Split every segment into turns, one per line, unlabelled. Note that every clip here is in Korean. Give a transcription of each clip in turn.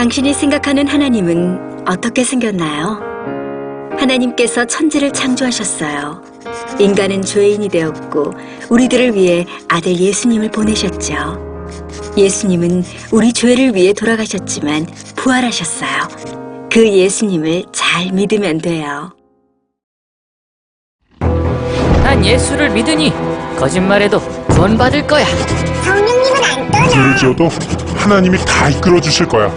당신이 생각하는 하나님은 어떻게 생겼나요? 하나님께서 천지를 창조하셨어요. 인간은 죄인이 되었고 우리들을 위해 아들 예수님을 보내셨죠. 예수님은 우리 죄를 위해 돌아가셨지만 부활하셨어요. 그 예수님을 잘 믿으면 돼요.
난 예수를 믿으니 거짓말해도 구원받을 거야.
성령님은 안 떠나.
죄를 지어도 하나님이 다 이끌어 주실 거야.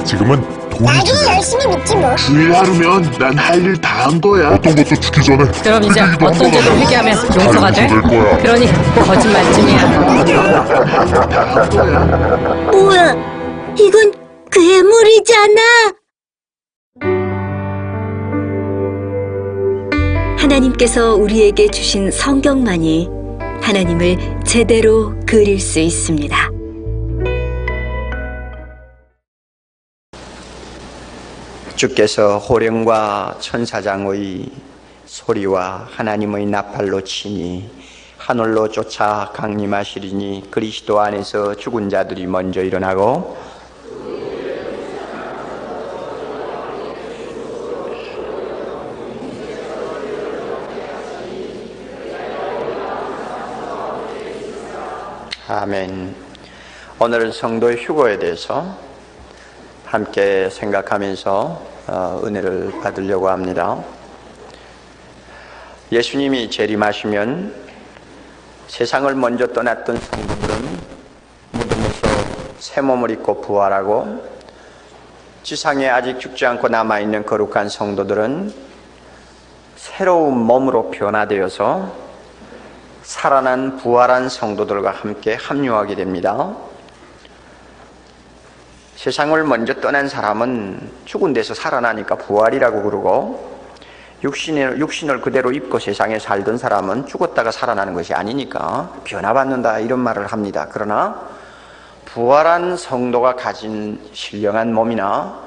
지금은 돈이
나중에
중요해.
열심히 믿지 뭐.
주일 하루면 난 할 일 다 한 거야.
어떤 것도 죽기 전에
그럼 이제
회개기도
어떤
한번
죄도
하고
회개하면
다
용서가 돼?
용서될 거야.
그러니 거짓말쯤이야.
뭐야? 이건 괴물이잖아. 하나님께서 우리에게 주신 성경만이 하나님을 제대로 그릴 수 있습니다.
주께서 호령과 천사장의 소리와 하나님의 나팔로 치니 하늘로 쫓아 강림하시리니 그리스도 안에서 죽은 자들이 먼저 일어나고 아멘. 오늘은 성도의 휴거에 대해서 함께 생각하면서 은혜를 받으려고 합니다. 예수님이 재림하시면 세상을 먼저 떠났던 성도들은 무덤에서 새 몸을 입고 부활하고 지상에 아직 죽지 않고 남아있는 거룩한 성도들은 새로운 몸으로 변화되어서 살아난 부활한 성도들과 함께 합류하게 됩니다. 세상을 먼저 떠난 사람은 죽은 데서 살아나니까 부활이라고 그러고 육신을 그대로 입고 세상에 살던 사람은 죽었다가 살아나는 것이 아니니까 변화받는다 이런 말을 합니다. 그러나 부활한 성도가 가진 신령한 몸이나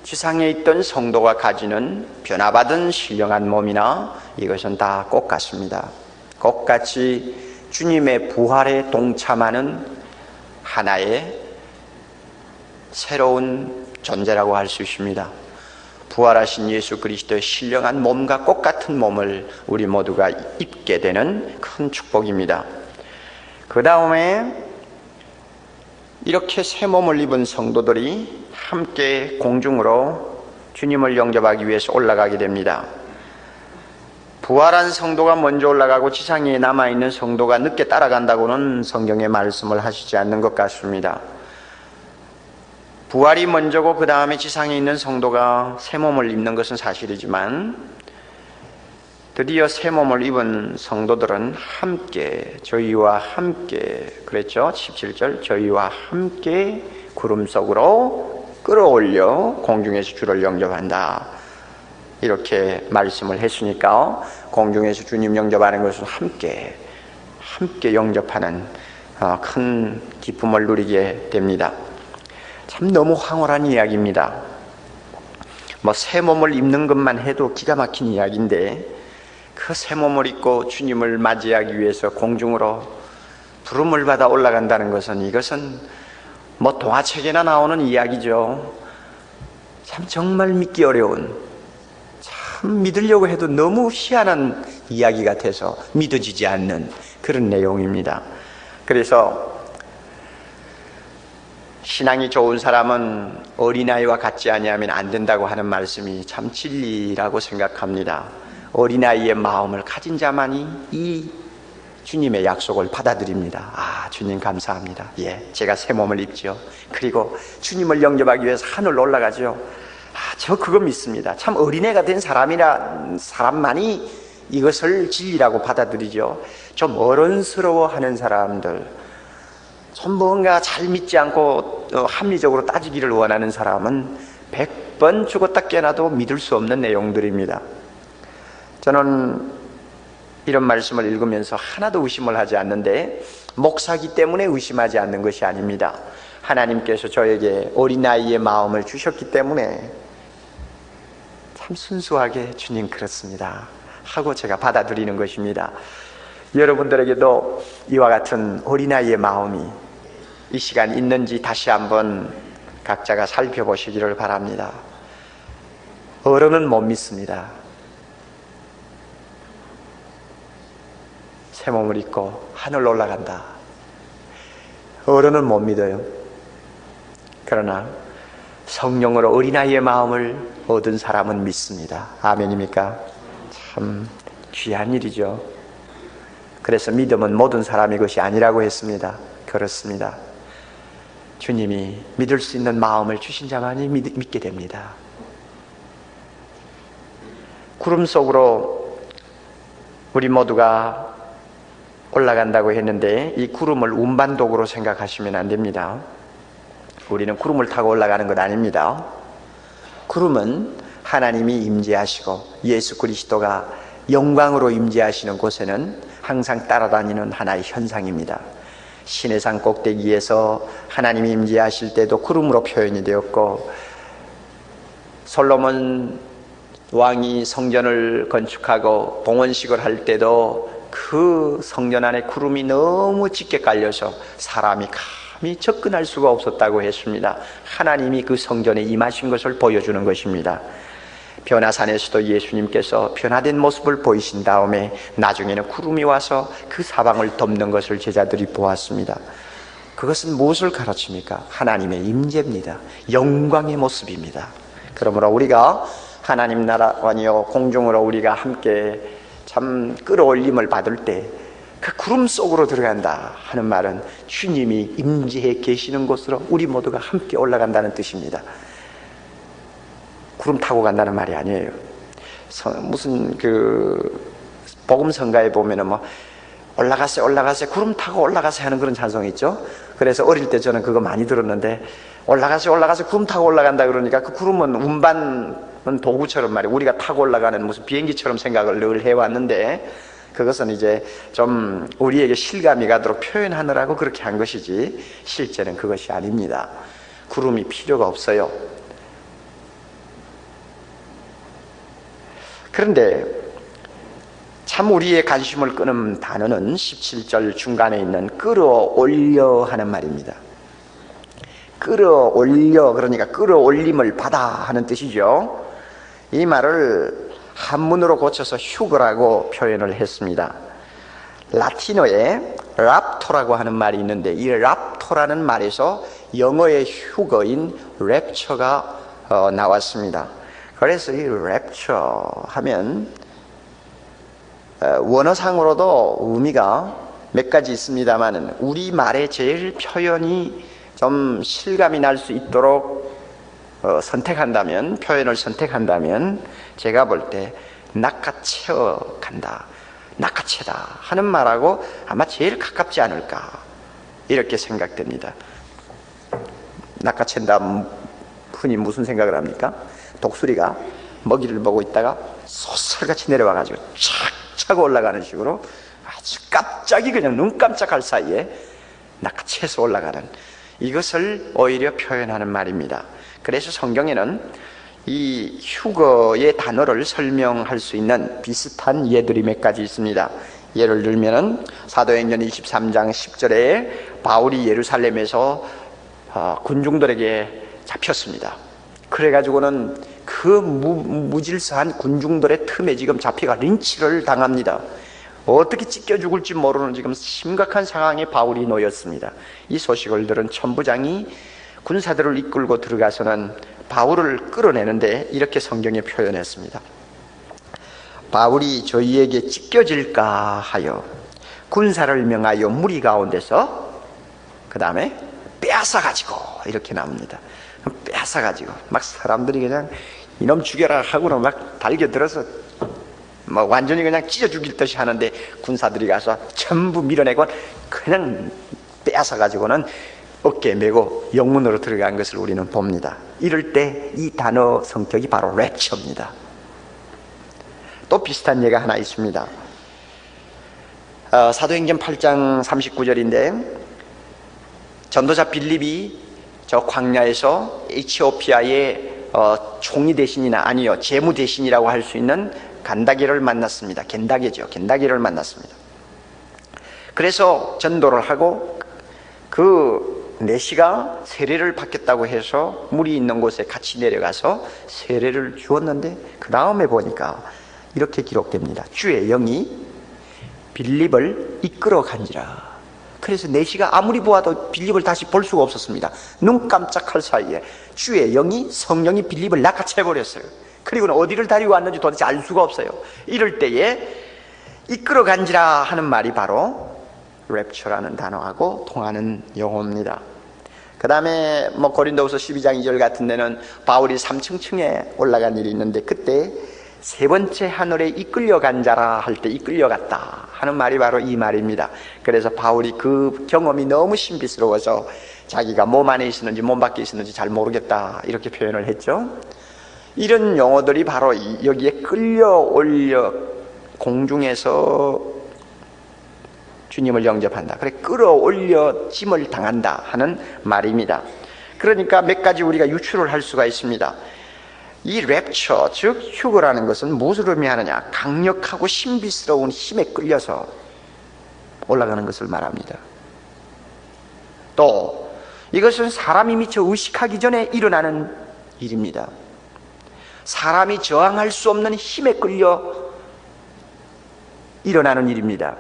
지상에 있던 성도가 가지는 변화받은 신령한 몸이나 이것은 다 똑같습니다. 똑같이 주님의 부활에 동참하는 하나의 새로운 존재라고 할 수 있습니다. 부활하신 예수 그리스도의 신령한 몸과 똑같은 몸을 우리 모두가 입게 되는 큰 축복입니다. 그 다음에 이렇게 새 몸을 입은 성도들이 함께 공중으로 주님을 영접하기 위해서 올라가게 됩니다. 부활한 성도가 먼저 올라가고 지상에 남아있는 성도가 늦게 따라간다고는 성경에 말씀을 하시지 않는 것 같습니다. 부활이 먼저고 그 다음에 지상에 있는 성도가 새 몸을 입는 것은 사실이지만 드디어 새 몸을 입은 성도들은 함께 저희와 함께 그랬죠. 17절 저희와 함께 구름 속으로 끌어올려 공중에서 주를 영접한다 이렇게 말씀을 했으니까 공중에서 주님 영접하는 것은 함께 영접하는 큰 기쁨을 누리게 됩니다. 참 너무 황홀한 이야기입니다. 새 몸을 입는 것만 해도 기가 막힌 이야기인데 그 새 몸을 입고 주님을 맞이하기 위해서 공중으로 부름을 받아 올라간다는 것은 이것은 동화책에나 나오는 이야기죠. 참 정말 믿기 어려운 참 믿으려고 해도 너무 희한한 이야기 같아서 믿어지지 않는 그런 내용입니다. 그래서 신앙이 좋은 사람은 어린아이와 같지 아니하면 안 된다고 하는 말씀이 참 진리라고 생각합니다. 어린아이의 마음을 가진 자만이 이 주님의 약속을 받아들입니다. 주님 감사합니다. 제가 새 몸을 입죠. 그리고 주님을 영접하기 위해서 하늘로 올라가죠. 저 그거 믿습니다. 참 어린애가 된 사람만이 이것을 진리라고 받아들이죠. 좀 어른스러워하는 사람들, 좀 뭔가 잘 믿지 않고 합리적으로 따지기를 원하는 사람은 100번 죽었다 깨어나도 믿을 수 없는 내용들입니다. 저는 이런 말씀을 읽으면서 하나도 의심을 하지 않는데 목사기 때문에 의심하지 않는 것이 아닙니다. 하나님께서 저에게 어린아이의 마음을 주셨기 때문에 참 순수하게 주님 그렇습니다 하고 제가 받아들이는 것입니다. 여러분들에게도 이와 같은 어린아이의 마음이 이 시간 있는지 다시 한번 각자가 살펴보시기를 바랍니다. 어른은 못 믿습니다. 새 몸을 입고 하늘 올라간다. 어른은 못 믿어요. 그러나 성령으로 어린아이의 마음을 얻은 사람은 믿습니다. 아멘입니까? 참 귀한 일이죠. 그래서 믿음은 모든 사람의 것이 아니라고 했습니다. 그렇습니다. 주님이 믿을 수 있는 마음을 주신 자만이 믿게 됩니다. 구름 속으로 우리 모두가 올라간다고 했는데 이 구름을 운반독으로 생각하시면 안 됩니다. 우리는 구름을 타고 올라가는 것 아닙니다. 구름은 하나님이 임재하시고 예수 그리스도가 영광으로 임재하시는 곳에는 항상 따라다니는 하나의 현상입니다. 시내산 꼭대기에서 하나님이 임재하실 때도 구름으로 표현이 되었고, 솔로몬 왕이 성전을 건축하고 봉헌식을 할 때도 그 성전 안에 구름이 너무 짙게 깔려서 사람이 감히 접근할 수가 없었다고 했습니다. 하나님이 그 성전에 임하신 것을 보여주는 것입니다. 변화산에서도 예수님께서 변화된 모습을 보이신 다음에 나중에는 구름이 와서 그 사방을 덮는 것을 제자들이 보았습니다. 그것은 무엇을 가르칩니까? 하나님의 임재입니다. 영광의 모습입니다. 그러므로 우리가 하나님 나라와니요 공중으로 우리가 함께 참 끌어올림을 받을 때 그 구름 속으로 들어간다 하는 말은 주님이 임재해 계시는 곳으로 우리 모두가 함께 올라간다는 뜻입니다. 구름 타고 간다는 말이 아니에요. 무슨 복음성가에 보면은 뭐 올라가세요 구름 타고 올라가세요 하는 그런 찬송이 있죠. 그래서 어릴 때 저는 그거 많이 들었는데, 올라가세요 구름 타고 올라간다 그러니까 그 구름은 운반은 도구처럼 말이에요. 우리가 타고 올라가는 무슨 비행기처럼 생각을 늘 해왔는데, 그것은 이제 좀 우리에게 실감이 가도록 표현하느라고 그렇게 한 것이지 실제는 그것이 아닙니다. 구름이 필요가 없어요. 그런데 참 우리의 관심을 끄는 단어는 17절 중간에 있는 끌어올려 하는 말입니다. 끌어올려, 그러니까 끌어올림을 받아 하는 뜻이죠. 이 말을 한문으로 고쳐서 휴거라고 표현을 했습니다. 라틴어에 랍토라고 하는 말이 있는데, 이 랍토라는 말에서 영어의 휴거인 랩처가 나왔습니다. 그래서 이 랩처 하면 원어상으로도 의미가 몇 가지 있습니다만, 우리말에 제일 표현이 좀 실감이 날 수 있도록 표현을 선택한다면 제가 볼 때 낚아채어 간다, 낚아채다 하는 말하고 아마 제일 가깝지 않을까 이렇게 생각됩니다. 낚아챈다, 흔히 무슨 생각을 합니까? 독수리가 먹이를 보고 있다가 솟살같이 내려와가지고 착 차고 올라가는 식으로 아주 갑자기 그냥 눈 깜짝할 사이에 낚아채서 올라가는, 이것을 오히려 표현하는 말입니다. 그래서 성경에는 이 휴거의 단어를 설명할 수 있는 비슷한 예들이 몇 가지 있습니다. 예를 들면 사도행전 23장 10절에 바울이 예루살렘에서 군중들에게 잡혔습니다. 그래가지고는 그 무질서한 군중들의 틈에 지금 잡혀가 린치를 당합니다. 어떻게 찢겨 죽을지 모르는 지금 심각한 상황에 바울이 놓였습니다. 이 소식을 들은 천부장이 군사들을 이끌고 들어가서는 바울을 끌어내는데 이렇게 성경에 표현했습니다. 바울이 저희에게 찢겨질까 하여 군사를 명하여 무리 가운데서 그 다음에 빼앗아가지고 이렇게 나옵니다. 빼앗아가지고 막 사람들이 그냥 이놈 죽여라 하고는 막 달겨들어서 뭐 완전히 그냥 찢어 죽일 듯이 하는데, 군사들이 가서 전부 밀어내고 그냥 빼앗아가지고는 어깨에 메고 영문으로 들어간 것을 우리는 봅니다. 이럴 때 이 단어 성격이 바로 랩처입니다. 또 비슷한 예가 하나 있습니다. 사도행전 8장 39절인데 전도자 빌립이 저 광야에서 에티오피아의 총리 대신이나 아니요 제무 대신이라고 할 수 있는 간다게를 만났습니다. 겐다게죠. 겐다게를 만났습니다. 그래서 전도를 하고 그 내시가 세례를 받겠다고 해서 물이 있는 곳에 같이 내려가서 세례를 주었는데 그 다음에 보니까 이렇게 기록됩니다. 주의 영이 빌립을 이끌어 간지라. 그래서 내시가 아무리 보아도 빌립을 다시 볼 수가 없었습니다. 눈 깜짝할 사이에 주의 영이 성령이 빌립을 낚아채버렸어요. 그리고는 어디를 데리고 왔는지 도대체 알 수가 없어요. 이럴 때에 이끌어 간지라 하는 말이 바로 랩처라는 단어하고 통하는 용어입니다. 그 다음에 고린도후서 12장 2절 같은 데는 바울이 3층에 올라간 일이 있는데 그때 세 번째 하늘에 이끌려간 자라 할 때 이끌려갔다 하는 말이 바로 이 말입니다. 그래서 바울이 그 경험이 너무 신비스러워서 자기가 몸 안에 있었는지 몸 밖에 있었는지 잘 모르겠다 이렇게 표현을 했죠. 이런 용어들이 바로 여기에 끌려올려 공중에서 주님을 영접한다. 그래 끌어올려짐을 당한다 하는 말입니다. 그러니까 몇 가지 우리가 유추를 할 수가 있습니다. 이 랩처 즉 휴거라는 것은 무엇을 의미하느냐? 강력하고 신비스러운 힘에 끌려서 올라가는 것을 말합니다. 또 이것은 사람이 미처 의식하기 전에 일어나는 일입니다. 사람이 저항할 수 없는 힘에 끌려 일어나는 일입니다.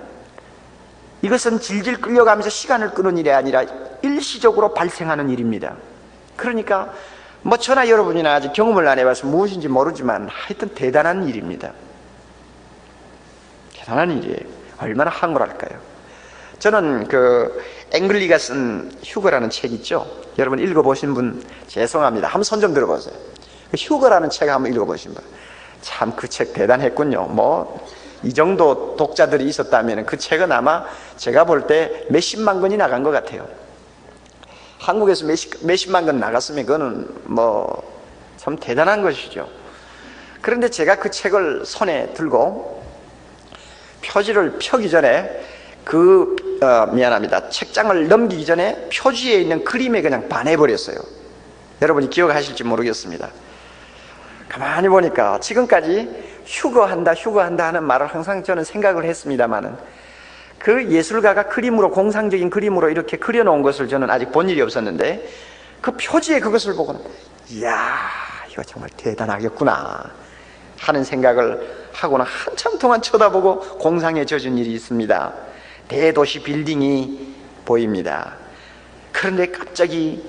이것은 질질 끌려가면서 시간을 끄는 일이 아니라 일시적으로 발생하는 일입니다. 그러니까 저나 여러분이나 아직 경험을 안 해봐서 무엇인지 모르지만 하여튼 대단한 일입니다. 대단한 일이에요. 얼마나 황홀할까요? 저는 앵글리가 쓴 휴거라는 책 있죠? 여러분 읽어보신 분 죄송합니다. 한번 손 좀 들어보세요. 휴거라는 책 한번 읽어보신 분. 참 그 책 대단했군요. 이 정도 독자들이 있었다면 그 책은 아마 제가 볼 때 몇십만 권이 나간 것 같아요. 한국에서 몇십만 권 나갔으면 그거는 참 대단한 것이죠. 그런데 제가 그 책을 손에 들고 표지를 펴기 전에 책장을 넘기기 전에 표지에 있는 그림에 그냥 반해버렸어요. 여러분이 기억하실지 모르겠습니다. 가만히 보니까 지금까지 휴거한다 하는 말을 항상 저는 생각을 했습니다마는 그 예술가가 그림으로 공상적인 그림으로 이렇게 그려놓은 것을 저는 아직 본 일이 없었는데 그 표지에 그것을 보고는 이야 이거 정말 대단하겠구나 하는 생각을 하고는 한참 동안 쳐다보고 공상에 젖은 일이 있습니다. 대도시 빌딩이 보입니다. 그런데 갑자기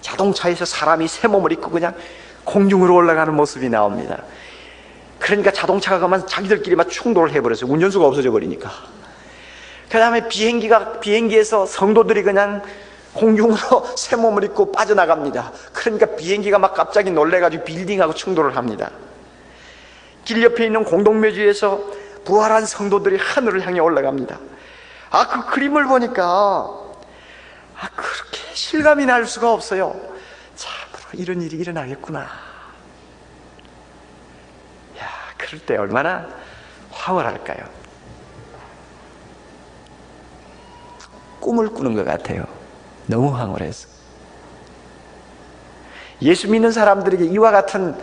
자동차에서 사람이 새 몸을 입고 그냥 공중으로 올라가는 모습이 나옵니다. 그러니까 자동차가 가면 자기들끼리 막 충돌을 해버렸어요. 운전수가 없어져 버리니까. 그 다음에 비행기에서 성도들이 그냥 공중으로 새 몸을 입고 빠져나갑니다. 그러니까 비행기가 막 갑자기 놀래가지고 빌딩하고 충돌을 합니다. 길 옆에 있는 공동묘지에서 부활한 성도들이 하늘을 향해 올라갑니다. 그 그림을 보니까 그렇게 실감이 날 수가 없어요. 참으로 이런 일이 일어나겠구나. 그럴 때 얼마나 황홀할까요? 꿈을 꾸는 것 같아요. 너무 황홀해서. 예수 믿는 사람들에게 이와 같은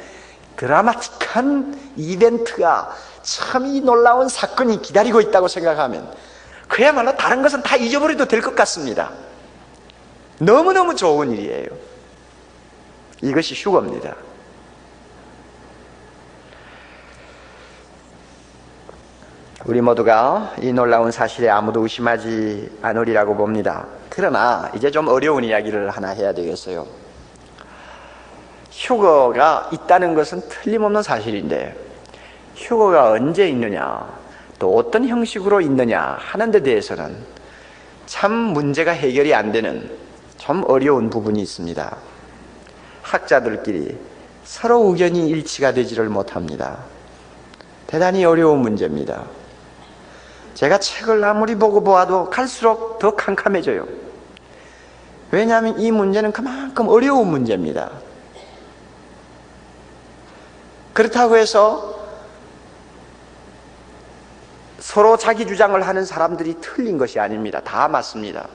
드라마틱한 이벤트가 참 이 놀라운 사건이 기다리고 있다고 생각하면 그야말로 다른 것은 다 잊어버려도 될 것 같습니다. 너무너무 좋은 일이에요. 이것이 휴거입니다. 우리 모두가 이 놀라운 사실에 아무도 의심하지 않으리라고 봅니다. 그러나 이제 좀 어려운 이야기를 하나 해야 되겠어요. 휴거가 있다는 것은 틀림없는 사실인데 휴거가 언제 있느냐 또 어떤 형식으로 있느냐 하는 데 대해서는 참 문제가 해결이 안 되는 좀 어려운 부분이 있습니다. 학자들끼리 서로 의견이 일치가 되지를 못합니다. 대단히 어려운 문제입니다. 제가 책을 아무리 보고 보아도 갈수록 더 캄캄해져요. 왜냐하면 이 문제는 그만큼 어려운 문제입니다. 그렇다고 해서 서로 자기 주장을 하는 사람들이 틀린 것이 아닙니다. 다 맞습니다.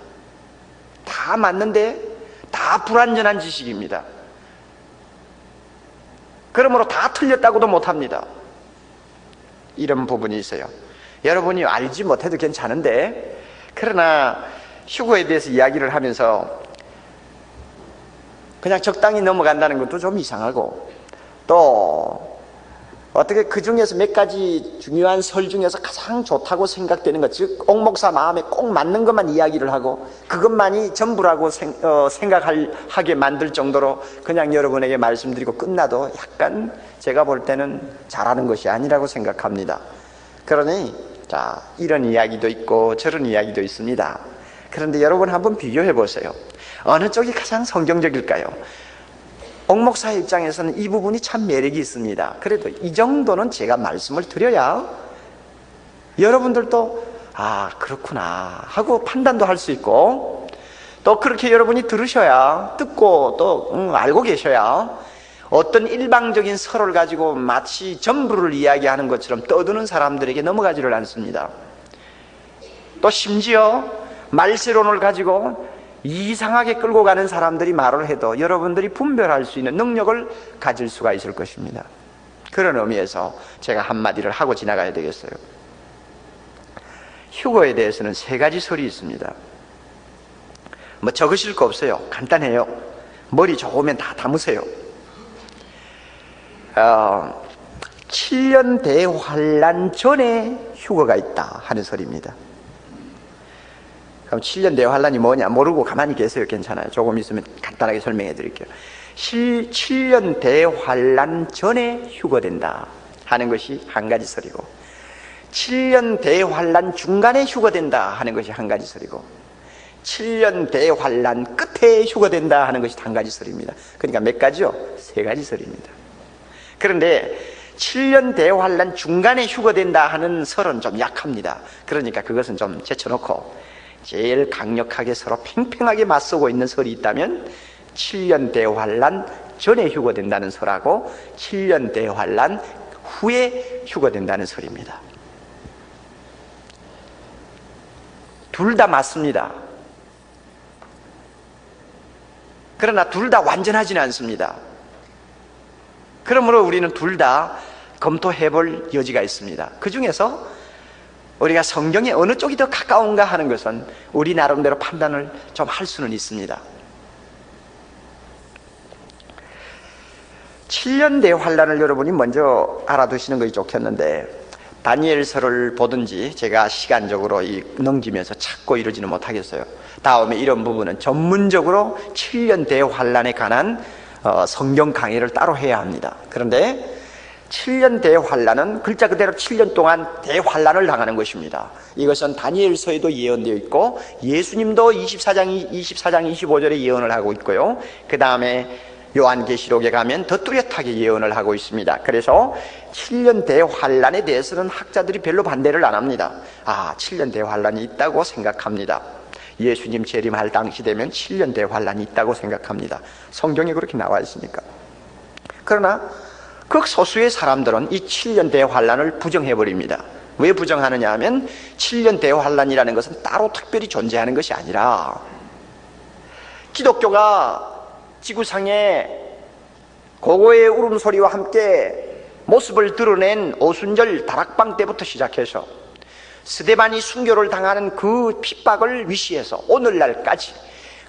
다 맞는데 다 불완전한 지식입니다. 그러므로 다 틀렸다고도 못합니다. 이런 부분이 있어요. 여러분이 알지 못해도 괜찮은데 그러나 휴거에 대해서 이야기를 하면서 그냥 적당히 넘어간다는 것도 좀 이상하고, 또 어떻게 그 중에서 몇 가지 중요한 설 중에서 가장 좋다고 생각되는 것, 즉 옥목사 마음에 꼭 맞는 것만 이야기를 하고 그것만이 전부라고 생각하게 만들 정도로 그냥 여러분에게 말씀드리고 끝나도 약간 제가 볼 때는 잘하는 것이 아니라고 생각합니다. 그러니 자, 이런 이야기도 있고 저런 이야기도 있습니다. 그런데 여러분 한번 비교해 보세요. 어느 쪽이 가장 성경적일까요? 옥목사의 입장에서는 이 부분이 참 매력이 있습니다. 그래도 이 정도는 제가 말씀을 드려야 여러분들도 그렇구나 하고 판단도 할 수 있고, 또 그렇게 여러분이 들으셔야, 듣고 또 알고 계셔야 어떤 일방적인 설을 가지고 마치 전부를 이야기하는 것처럼 떠드는 사람들에게 넘어가지를 않습니다. 또 심지어 말세론을 가지고 이상하게 끌고 가는 사람들이 말을 해도 여러분들이 분별할 수 있는 능력을 가질 수가 있을 것입니다. 그런 의미에서 제가 한마디를 하고 지나가야 되겠어요. 휴거에 대해서는 3가지 설이 있습니다. 뭐 적으실 거 없어요. 간단해요. 머리 좋으면 다 담으세요. 7년 대환란 전에 휴거가 있다 하는 설입니다. 그럼 7년 대환란이 뭐냐 모르고 가만히 계세요. 괜찮아요. 조금 있으면 간단하게 설명해 드릴게요. 7년 대환란 전에 휴거된다 하는 것이 한 가지 설이고, 7년 대환란 중간에 휴거된다 하는 것이 한 가지 설이고, 7년 대환란 끝에 휴거된다 하는 것이 한 가지 설입니다. 그러니까 몇 가지요? 3가지 설입니다. 그런데 7년 대환란 중간에 휴거된다 하는 설은 좀 약합니다. 그러니까 그것은 좀 제쳐놓고 제일 강력하게 서로 팽팽하게 맞서고 있는 설이 있다면 7년 대환란 전에 휴거된다는 설하고 7년 대환란 후에 휴거된다는 설입니다. 둘 다 맞습니다. 그러나 둘 다 완전하지는 않습니다. 그러므로 우리는 둘 다 검토해 볼 여지가 있습니다. 그 중에서 우리가 성경에 어느 쪽이 더 가까운가 하는 것은 우리 나름대로 판단을 좀 할 수는 있습니다. 7년 대환란을 여러분이 먼저 알아두시는 것이 좋겠는데, 다니엘서를 보든지 제가 시간적으로 넘기면서 찾고 이러지는 못하겠어요. 다음에 이런 부분은 전문적으로 7년 대환란에 관한 성경 강의를 따로 해야 합니다. 그런데 7년 대환란은 글자 그대로 7년 동안 대환란을 당하는 것입니다. 이것은 다니엘서에도 예언되어 있고 예수님도 24장 25절에 예언을 하고 있고요. 그 다음에 요한계시록에 가면 더 뚜렷하게 예언을 하고 있습니다. 그래서 7년 대환란에 대해서는 학자들이 별로 반대를 안 합니다. 7년 대환란이 있다고 생각합니다. 예수님 재림할 당시 되면 7년 대환란이 있다고 생각합니다. 성경에 그렇게 나와 있으니까. 그러나 극소수의 사람들은 이 7년 대환란을 부정해버립니다. 왜 부정하느냐 하면 7년 대환란이라는 것은 따로 특별히 존재하는 것이 아니라 기독교가 지구상에 고고의 울음소리와 함께 모습을 드러낸 오순절 다락방 때부터 시작해서 스데반이 순교를 당하는 그 핍박을 위시해서 오늘날까지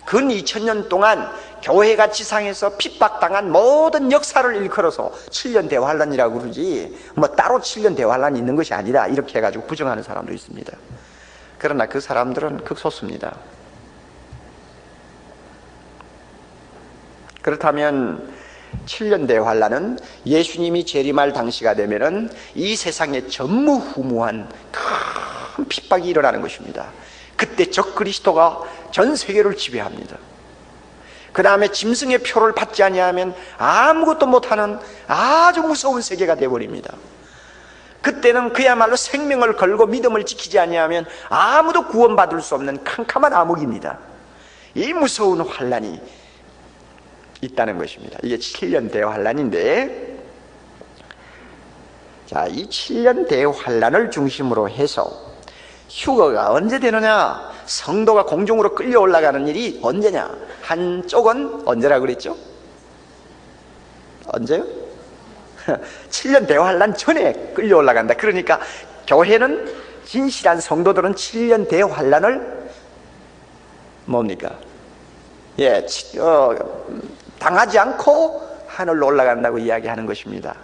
근 2000년 동안 교회가 지상에서 핍박당한 모든 역사를 일컬어서 7년 대환란이라고 그러지 뭐 따로 7년 대환란이 있는 것이 아니다 이렇게 해가지고 부정하는 사람도 있습니다. 그러나 그 사람들은 극소수입니다. 그렇다면 7년 대환란은 예수님이 재림할 당시가 되면은 이 세상에 전무후무한 큰 핍박이 일어나는 것입니다. 그때 적그리스도가 전 세계를 지배합니다. 그 다음에 짐승의 표를 받지 아니하면 아무것도 못하는 아주 무서운 세계가 되어버립니다. 그때는 그야말로 생명을 걸고 믿음을 지키지 아니하면 아무도 구원받을 수 없는 캄캄한 암흑입니다. 이 무서운 환란이 있다는 것입니다. 이게 7년 대환란인데, 자, 이 7년 대환란을 중심으로 해서 휴거가 언제 되느냐, 성도가 공중으로 끌려 올라가는 일이 언제냐, 한쪽은 언제라 그랬죠? 언제요? 7년 대환란 전에 끌려 올라간다. 그러니까 교회는, 진실한 성도들은 7년 대환란을 뭡니까? 당하지 않고 하늘로 올라간다고 이야기하는 것입니다.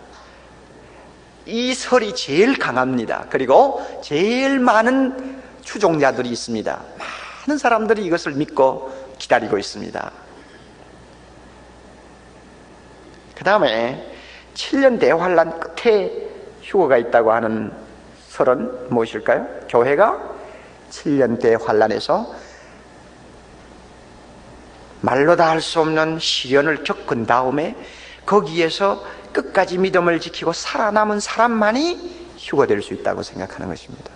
이 설이 제일 강합니다. 그리고 제일 많은 추종자들이 있습니다. 많은 사람들이 이것을 믿고 기다리고 있습니다. 그 다음에 7년 대환란 끝에 휴거가 있다고 하는 설은 무엇일까요? 교회가 7년 대환란에서 말로 다 할 수 없는 시련을 겪은 다음에 거기에서 끝까지 믿음을 지키고 살아남은 사람만이 휴거될 수 있다고 생각하는 것입니다.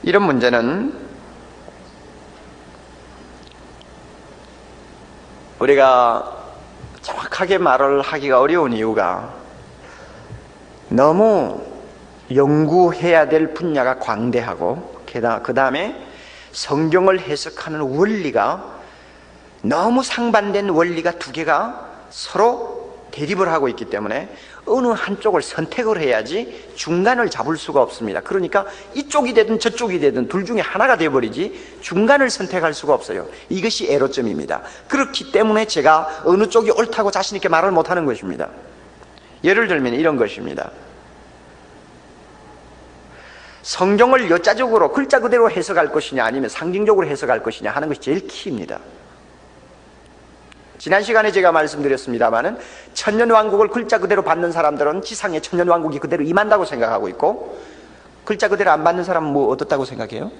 이런 문제는 우리가 정확하게 말을 하기가 어려운 이유가 너무 연구해야 될 분야가 광대하고 그 다음에 성경을 해석하는 원리가 너무 상반된 원리가 두 개가 서로 대립을 하고 있기 때문에 어느 한쪽을 선택을 해야지 중간을 잡을 수가 없습니다. 그러니까 이쪽이 되든 저쪽이 되든 둘 중에 하나가 되어버리지 중간을 선택할 수가 없어요. 이것이 애로점입니다. 그렇기 때문에 제가 어느 쪽이 옳다고 자신 있게 말을 못하는 것입니다. 예를 들면 이런 것입니다. 성경을 여자적으로 글자 그대로 해석할 것이냐 아니면 상징적으로 해석할 것이냐 하는 것이 제일 키입니다. 지난 시간에 제가 말씀드렸습니다마는 천년왕국을 글자 그대로 받는 사람들은 지상에 천년왕국이 그대로 임한다고 생각하고 있고, 글자 그대로 안 받는 사람은 뭐 어떻다고 생각해요?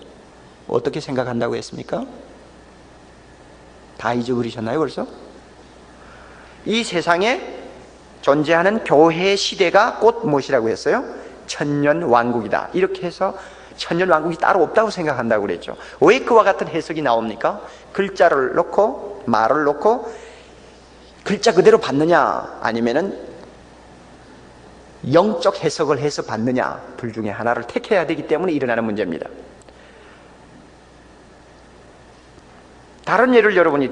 어떻게 생각한다고 했습니까? 다 잊어버리셨나요 벌써? 이 세상에 존재하는 교회 시대가 곧 무엇이라고 했어요? 천년왕국이다. 이렇게 해서 천년왕국이 따로 없다고 생각한다고 그랬죠. 왜 그와 같은 해석이 나옵니까? 글자를 놓고 말을 놓고 글자 그대로 받느냐 아니면은 영적 해석을 해서 받느냐, 둘 중에 하나를 택해야 되기 때문에 일어나는 문제입니다. 다른 예를 여러분이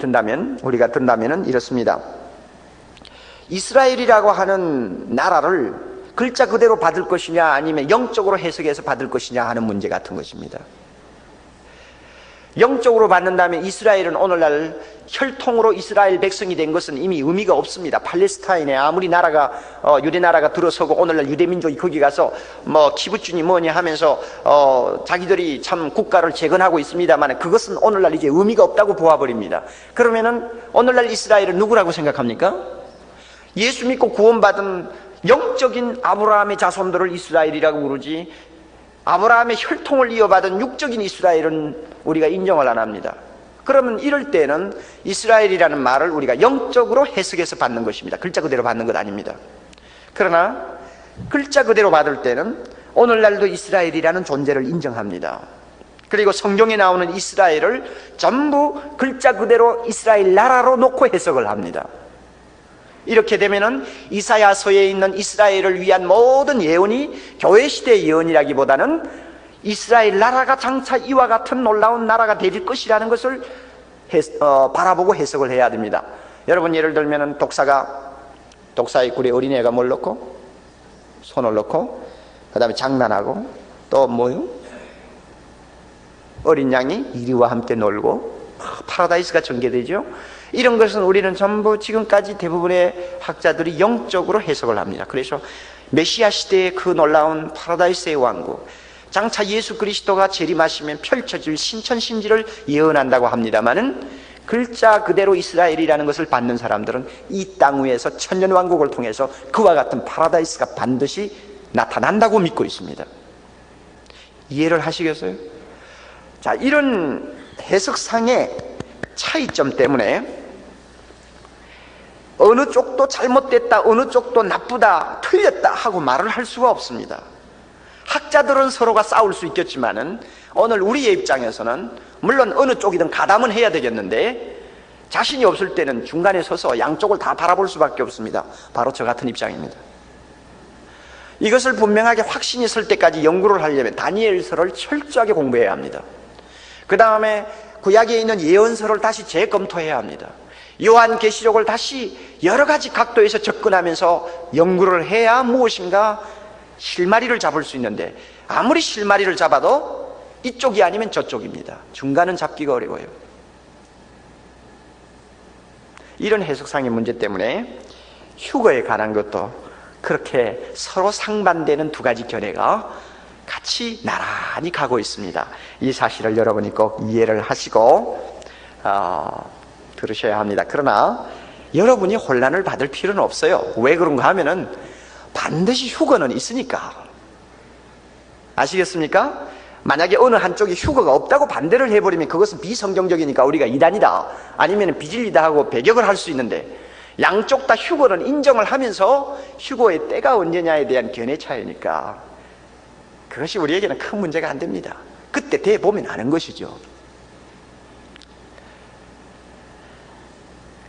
우리가 든다면은 이렇습니다. 이스라엘이라고 하는 나라를 글자 그대로 받을 것이냐 아니면 영적으로 해석해서 받을 것이냐 하는 문제 같은 것입니다. 영적으로 받는다면 이스라엘은 오늘날 혈통으로 이스라엘 백성이 된 것은 이미 의미가 없습니다. 팔레스타인에 아무리 나라가 유대 나라가 들어서고 오늘날 유대 민족이 거기 가서 뭐 키부츠니 뭐니 하면서 자기들이 참 국가를 재건하고 있습니다만 그것은 오늘날 이제 의미가 없다고 보아버립니다. 그러면은 오늘날 이스라엘은 누구라고 생각합니까? 예수 믿고 구원받은 영적인 아브라함의 자손들을 이스라엘이라고 부르지, 아브라함의 혈통을 이어받은 육적인 이스라엘은 우리가 인정을 안 합니다. 그러면 이럴 때는 이스라엘이라는 말을 우리가 영적으로 해석해서 받는 것입니다. 글자 그대로 받는 것 아닙니다. 그러나 글자 그대로 받을 때는 오늘날도 이스라엘이라는 존재를 인정합니다. 그리고 성경에 나오는 이스라엘을 전부 글자 그대로 이스라엘 나라로 놓고 해석을 합니다. 이렇게 되면은 이사야서에 있는 이스라엘을 위한 모든 예언이 교회 시대의 예언이라기보다는 이스라엘 나라가 장차 이와 같은 놀라운 나라가 될 것이라는 것을 바라보고 해석을 해야 됩니다. 여러분 예를 들면은 독사의 굴에 어린애가 뭘 넣고 손을 넣고 그 다음에 장난하고 또 뭐요? 어린 양이 이리와 함께 놀고 파라다이스가 전개되죠. 이런 것은 우리는 전부 지금까지 대부분의 학자들이 영적으로 해석을 합니다. 그래서 메시아 시대의 그 놀라운 파라다이스의 왕국, 장차 예수 그리스도가 재림하시면 펼쳐질 신천신지를 예언한다고 합니다마는 글자 그대로 이스라엘이라는 것을 받는 사람들은 이 땅 위에서 천년왕국을 통해서 그와 같은 파라다이스가 반드시 나타난다고 믿고 있습니다. 이해를 하시겠어요? 자, 이런 해석상의 차이점 때문에 어느 쪽도 잘못됐다, 어느 쪽도 나쁘다, 틀렸다 하고 말을 할 수가 없습니다. 학자들은 서로가 싸울 수 있겠지만은 오늘 우리의 입장에서는 물론 어느 쪽이든 가담은 해야 되겠는데 자신이 없을 때는 중간에 서서 양쪽을 다 바라볼 수밖에 없습니다. 바로 저 같은 입장입니다. 이것을 분명하게 확신이 설 때까지 연구를 하려면 다니엘서를 철저하게 공부해야 합니다. 그 다음에 구약에 있는 예언서를 다시 재검토해야 합니다. 요한계시록을 다시 여러 가지 각도에서 접근하면서 연구를 해야 무엇인가 실마리를 잡을 수 있는데, 아무리 실마리를 잡아도 이쪽이 아니면 저쪽입니다. 중간은 잡기가 어려워요. 이런 해석상의 문제 때문에 휴거에 관한 것도 그렇게 서로 상반되는 두 가지 견해가 같이 나란히 가고 있습니다. 이 사실을 여러분이 꼭 이해를 하시고 들으셔야 합니다. 그러나 여러분이 혼란을 받을 필요는 없어요. 왜 그런가 하면은 반드시 휴거는 있으니까. 아시겠습니까? 만약에 어느 한쪽이 휴거가 없다고 반대를 해버리면 그것은 비성경적이니까 우리가 이단이다, 아니면 비진리다 하고 배격을 할 수 있는데, 양쪽 다 휴거는 인정을 하면서 휴거의 때가 언제냐에 대한 견해 차이니까 그것이 우리에게는 큰 문제가 안 됩니다. 그때 돼 보면 아는 것이죠.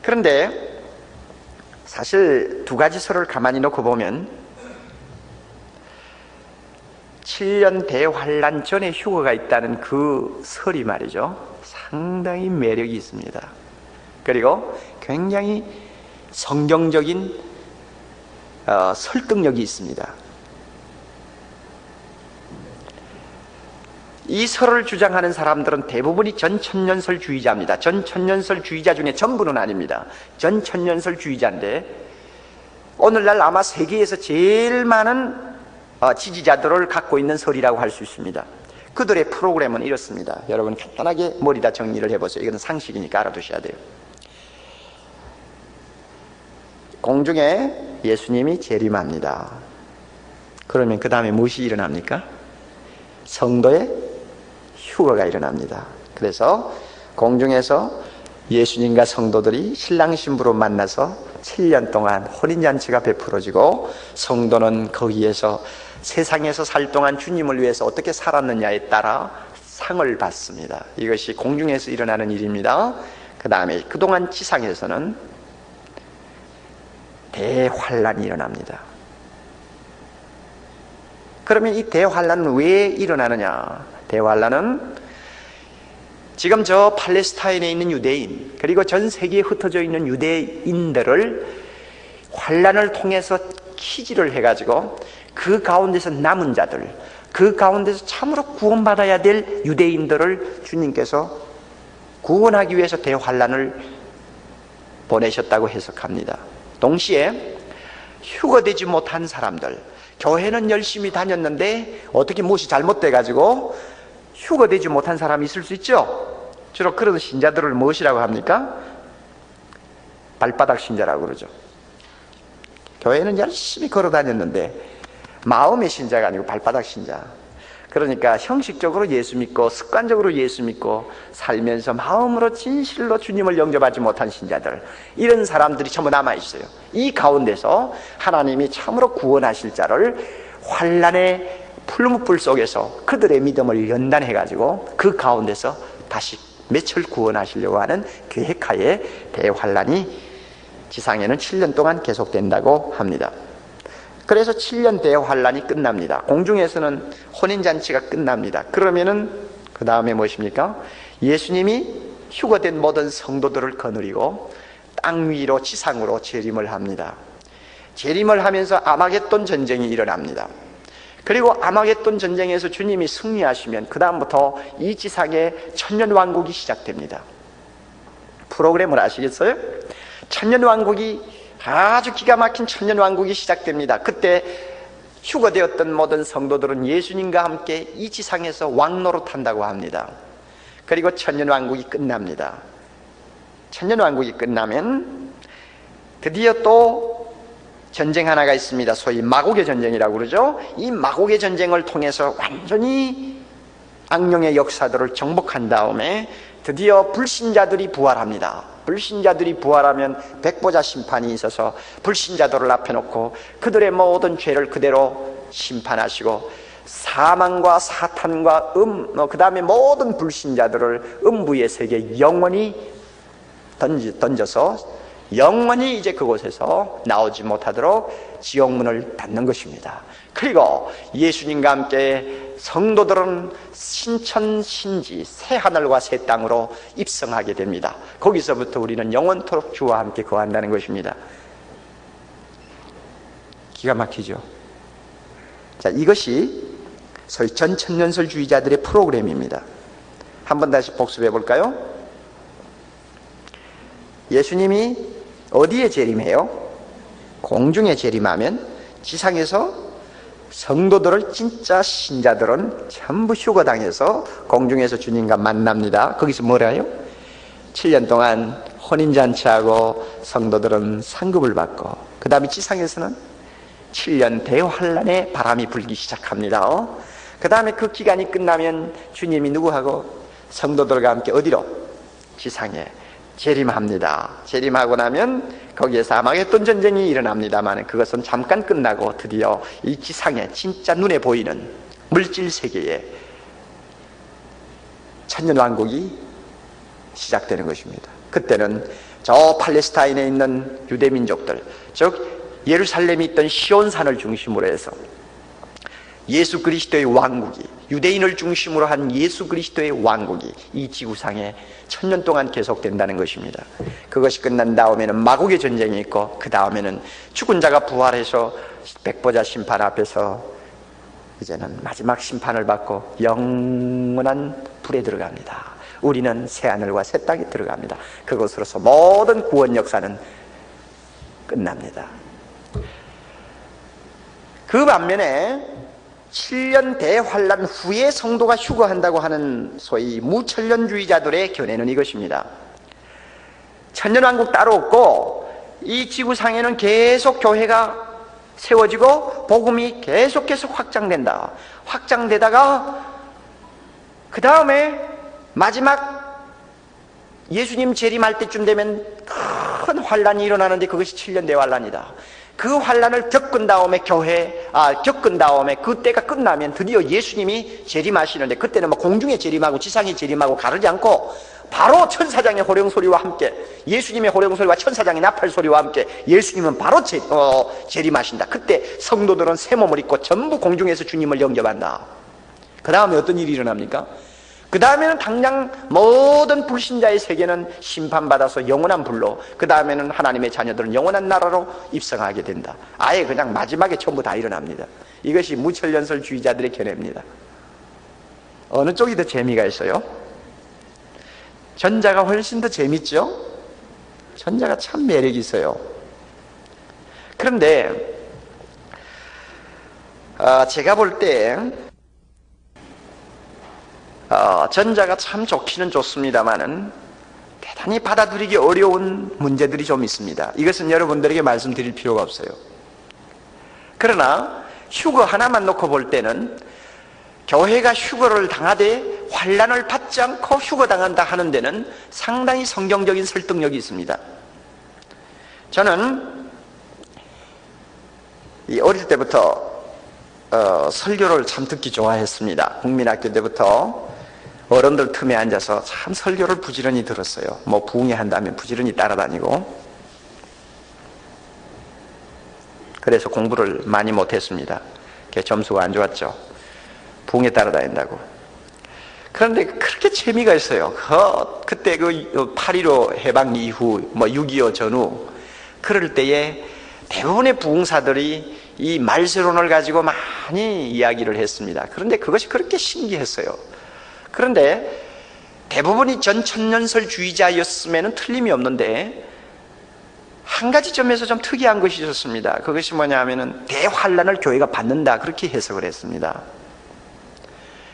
그런데 사실 두 가지 설을 가만히 놓고 보면 7년 대환란 전에 휴거가 있다는 그 설이 말이죠, 상당히 매력이 있습니다. 그리고 굉장히 성경적인 설득력이 있습니다. 이 설을 주장하는 사람들은 대부분이 전천년설주의자입니다. 전천년설주의자 중에 전부는 아닙니다. 전천년설주의자인데 오늘날 아마 세계에서 제일 많은 지지자들을 갖고 있는 설이라고 할 수 있습니다. 그들의 프로그램은 이렇습니다. 여러분 간단하게 머리다 정리를 해보세요. 이건 상식이니까 알아두셔야 돼요. 공중에 예수님이 재림합니다. 그러면 그 다음에 무엇이 일어납니까? 성도의 휴거가 일어납니다. 그래서 공중에서 예수님과 성도들이 신랑 신부로 만나서 7년 동안 혼인잔치가 베풀어지고 성도는 거기에서 세상에서 살 동안 주님을 위해서 어떻게 살았느냐에 따라 상을 받습니다. 이것이 공중에서 일어나는 일입니다. 그 다음에 그동안 지상에서는 대환란이 일어납니다. 그러면 이 대환란은 왜 일어나느냐? 대환란은 지금 저 팔레스타인에 있는 유대인, 그리고 전 세계에 흩어져 있는 유대인들을 환란을 통해서 키지를 해가지고 그 가운데서 남은 자들, 그 가운데서 참으로 구원받아야 될 유대인들을 주님께서 구원하기 위해서 대환란을 보내셨다고 해석합니다. 동시에 휴거되지 못한 사람들, 교회는 열심히 다녔는데 어떻게 무엇이 잘못돼가지고 휴거되지 못한 사람이 있을 수 있죠. 주로 그런 신자들을 무엇이라고 합니까? 발바닥 신자라고 그러죠. 교회는 열심히 걸어 다녔는데 마음의 신자가 아니고 발바닥 신자. 그러니까 형식적으로 예수 믿고 습관적으로 예수 믿고 살면서 마음으로 진실로 주님을 영접하지 못한 신자들, 이런 사람들이 전부 남아있어요. 이 가운데서 하나님이 참으로 구원하실 자를 환란의 풀무불 속에서 그들의 믿음을 연단해가지고 그 가운데서 다시 며칠 구원하시려고 하는 계획하에 대환란이 지상에는 7년 동안 계속된다고 합니다. 그래서 7년 대환란이 끝납니다. 공중에서는 혼인잔치가 끝납니다. 그러면은 그 다음에 무엇입니까? 예수님이 휴거된 모든 성도들을 거느리고 땅 위로 지상으로 재림을 합니다. 재림을 하면서 아마겟돈 전쟁이 일어납니다. 그리고 아마겟돈 전쟁에서 주님이 승리하시면 그 다음부터 이 지상에 천년왕국이 시작됩니다. 프로그램을 아시겠어요? 천년왕국이 아주 기가 막힌 천년왕국이 시작됩니다. 그때 휴거되었던 모든 성도들은 예수님과 함께 이 지상에서 왕노릇한다고 합니다. 그리고 천년왕국이 끝납니다. 천년왕국이 끝나면 드디어 또 전쟁 하나가 있습니다. 소위 마곡의 전쟁이라고 그러죠. 이 마곡의 전쟁을 통해서 완전히 악령의 역사들을 정복한 다음에 드디어 불신자들이 부활합니다. 불신자들이 부활하면 백보자 심판이 있어서 불신자들을 앞에 놓고 그들의 모든 죄를 그대로 심판하시고 사망과 사탄과 그 다음에 모든 불신자들을 음부의 세계에 영원히 던져서 영원히 이제 그곳에서 나오지 못하도록 지옥문을 닫는 것입니다. 그리고 예수님과 함께 성도들은 신천신지 새 하늘과 새 땅으로 입성하게 됩니다. 거기서부터 우리는 영원토록 주와 함께 거한다는 것입니다. 기가 막히죠. 자, 이것이 소위 전천년설주의자들의 프로그램입니다. 한번 다시 복습해 볼까요? 예수님이 어디에 재림해요? 공중에 재림하면 지상에서 성도들을, 진짜 신자들은 전부 휴거당해서 공중에서 주님과 만납니다. 거기서 뭐라 해요? 7년 동안 혼인잔치하고 성도들은 상급을 받고, 그 다음에 지상에서는 7년 대환란의 바람이 불기 시작합니다. 그 다음에 그 기간이 끝나면 주님이 누구하고? 성도들과 함께 어디로? 지상에 재림합니다. 재림하고 나면 거기에서 아마겟돈 전쟁이 일어납니다만 그것은 잠깐 끝나고 드디어 이 지상에 진짜 눈에 보이는 물질 세계에 천년왕국이 시작되는 것입니다. 그때는 저 팔레스타인에 있는 유대민족들, 즉 예루살렘에 있던 시온산을 중심으로 해서 예수 그리스도의 왕국이, 유대인을 중심으로 한 예수 그리스도의 왕국이 이 지구상에 1000년 동안 계속된다는 것입니다. 그것이 끝난 다음에는 마국의 전쟁이 있고, 그 다음에는 죽은 자가 부활해서 백보자 심판 앞에서 이제는 마지막 심판을 받고 영원한 불에 들어갑니다. 우리는 새하늘과 새 땅에 들어갑니다. 그것으로서 모든 구원 역사는 끝납니다. 그 반면에 7년 대환란 후에 성도가 휴거한다고 하는 소위 무천년주의자들의 견해는 이것입니다. 천년왕국 따로 없고 이 지구상에는 계속 교회가 세워지고 복음이 계속해서 확장된다. 확장되다가 그 다음에 마지막 예수님 재림할 때쯤 되면 큰 환란이 일어나는데 그것이 7년 대환란이다. 그 환란을 겪은 다음에 겪은 다음에 그때가 끝나면 드디어 예수님이 재림하시는데, 그때는 뭐 공중에 재림하고 지상에 재림하고 가르지 않고 바로 천사장의 호령소리와 함께, 예수님의 호령소리와 천사장의 나팔소리와 함께 예수님은 바로 재림하신다. 그때 성도들은 새 몸을 입고 전부 공중에서 주님을 영접한다. 그 다음에 어떤 일이 일어납니까? 그 다음에는 당장 모든 불신자의 세계는 심판받아서 영원한 불로, 그 다음에는 하나님의 자녀들은 영원한 나라로 입성하게 된다. 아예 그냥 마지막에 전부 다 일어납니다. 이것이 무천년설주의자들의 견해입니다. 어느 쪽이 더 재미가 있어요? 전자가 훨씬 더 재밌죠? 전자가 참 매력이 있어요. 그런데 제가 볼때 전자가 참 좋기는 좋습니다만은 대단히 받아들이기 어려운 문제들이 좀 있습니다. 이것은 여러분들에게 말씀드릴 필요가 없어요. 그러나 휴거 하나만 놓고 볼 때는 교회가 휴거를 당하되 환란을 받지 않고 휴거당한다 하는 데는 상당히 성경적인 설득력이 있습니다. 저는 어릴 때부터 설교를 참 듣기 좋아했습니다. 국민학교 때부터 어른들 틈에 앉아서 참 설교를 부지런히 들었어요. 뭐 부흥회 한다면 부지런히 따라다니고. 그래서 공부를 많이 못했습니다. 점수가 안 좋았죠. 부흥회 따라다닌다고. 그런데 그렇게 재미가 있어요. 그때 그 8.15 해방 이후, 뭐 6.25 전후, 그럴 때에 대부분의 부흥사들이 이 말세론을 가지고 많이 이야기를 했습니다. 그런데 그것이 그렇게 신기했어요. 그런데 대부분이 전천년설주의자였음에는 틀림이 없는데 한 가지 점에서 좀 특이한 것이 있었습니다. 그것이 뭐냐 하면은 대환란을 교회가 받는다, 그렇게 해석을 했습니다.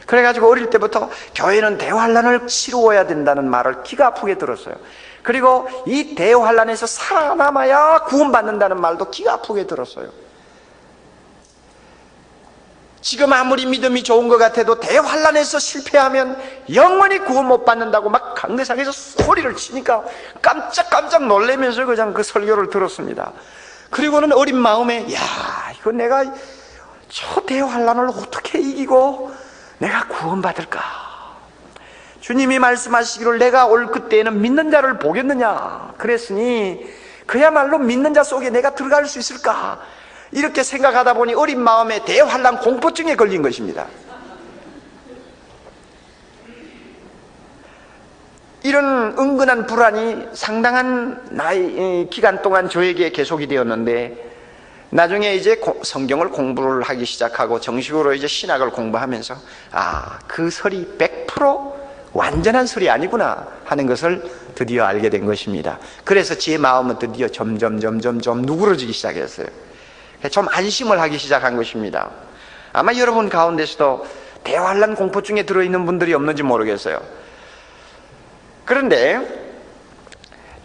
그래가지고 어릴 때부터 교회는 대환란을 치루어야 된다는 말을 기가 아프게 들었어요. 그리고 이 대환란에서 살아남아야 구원받는다는 말도 기가 아프게 들었어요. 지금 아무리 믿음이 좋은 것 같아도 대환란에서 실패하면 영원히 구원 못 받는다고 막 강대상에서 소리를 치니까 깜짝 놀라면서 그냥 그 설교를 들었습니다. 그리고는 어린 마음에, 야, 이거 내가 저 대환란을 어떻게 이기고 내가 구원받을까? 주님이 말씀하시기를 내가 올 그때에는 믿는 자를 보겠느냐 그랬으니 그야말로 믿는 자 속에 내가 들어갈 수 있을까? 이렇게 생각하다 보니 어린 마음에 대환란 공포증에 걸린 것입니다. 이런 은근한 불안이 상당한 기간 동안 저에게 계속이 되었는데, 나중에 이제 성경을 공부를 하기 시작하고 정식으로 이제 신학을 공부하면서 그 설이 100% 완전한 설이 아니구나 하는 것을 드디어 알게 된 것입니다. 그래서 제 마음은 드디어 점점 누그러지기 시작했어요. 좀 안심을 하기 시작한 것입니다. 아마 여러분 가운데서도 대환란 공포증에 들어있는 분들이 없는지 모르겠어요. 그런데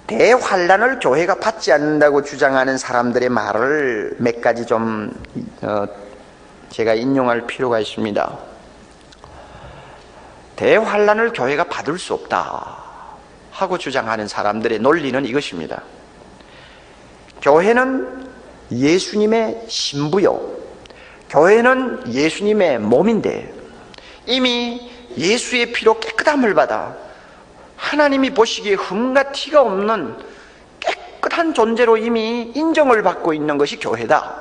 대환란을 교회가 받지 않는다고 주장하는 사람들의 말을 몇 가지 좀 제가 인용할 필요가 있습니다. 대환란을 교회가 받을 수 없다 하고 주장하는 사람들의 논리는 이것입니다. 교회는 예수님의 신부요, 교회는 예수님의 몸인데 이미 예수의 피로 깨끗함을 받아 하나님이 보시기에 흠과 티가 없는 깨끗한 존재로 이미 인정을 받고 있는 것이 교회다.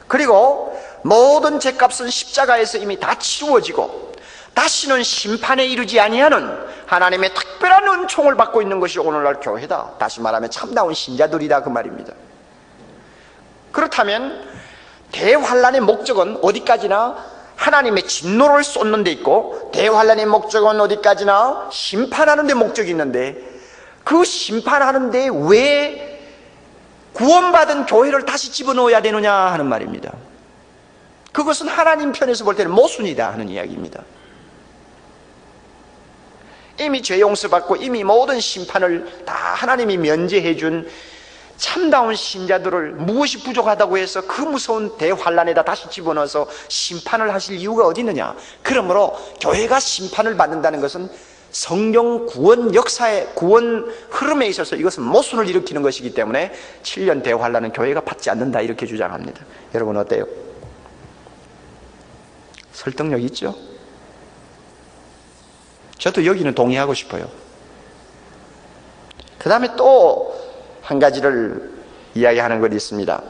그리고 모든 죄값은 십자가에서 이미 다 치루어지고 다시는 심판에 이르지 아니하는 하나님의 특별한 은총을 받고 있는 것이 오늘날 교회다. 다시 말하면 참다운 신자들이다 그 말입니다. 그렇다면 대환란의 목적은 어디까지나 하나님의 진노를 쏟는 데 있고 대환란의 목적은 어디까지나 심판하는 데 목적이 있는데 그 심판하는 데 왜 구원받은 교회를 다시 집어넣어야 되느냐 하는 말입니다. 그것은 하나님 편에서 볼 때는 모순이다 하는 이야기입니다. 이미 죄 용서받고 이미 모든 심판을 다 하나님이 면제해 준 참다운 신자들을 무엇이 부족하다고 해서 그 무서운 대환란에다 다시 집어넣어서 심판을 하실 이유가 어디 있느냐. 그러므로 교회가 심판을 받는다는 것은 성경 구원 역사의 구원 흐름에 있어서 이것은 모순을 일으키는 것이기 때문에 7년 대환란은 교회가 받지 않는다 이렇게 주장합니다. 여러분 어때요? 설득력 있죠? 저도 여기는 동의하고 싶어요. 그 다음에 또 한 가지를 이야기하는 것이 있습니다.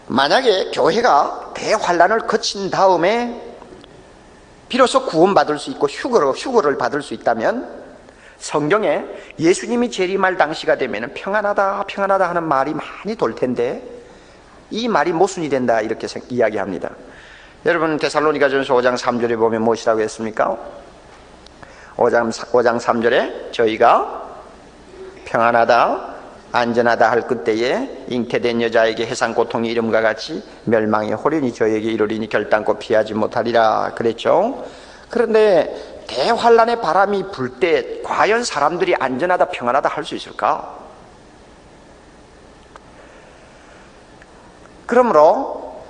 만약에 교회가 대환란을 거친 다음에 비로소 구원받을 수 있고 휴거를 받을 수 있다면 성경에 예수님이 재림할 당시가 되면 평안하다 하는 말이 많이 돌 텐데 이 말이 모순이 된다 이렇게 이야기합니다. 여러분 데살로니가전서 5장 3절에 보면 무엇이라고 했습니까? 5장 3절에 저희가 평안하다 안전하다 할 그때에 잉태된 여자에게 해상 고통이 이름과 같이 멸망의 호련이 저에게 이르리니 결단코 피하지 못하리라 그랬죠. 그런데 대환란의 바람이 불 때 과연 사람들이 안전하다 평안하다 할 수 있을까? 그러므로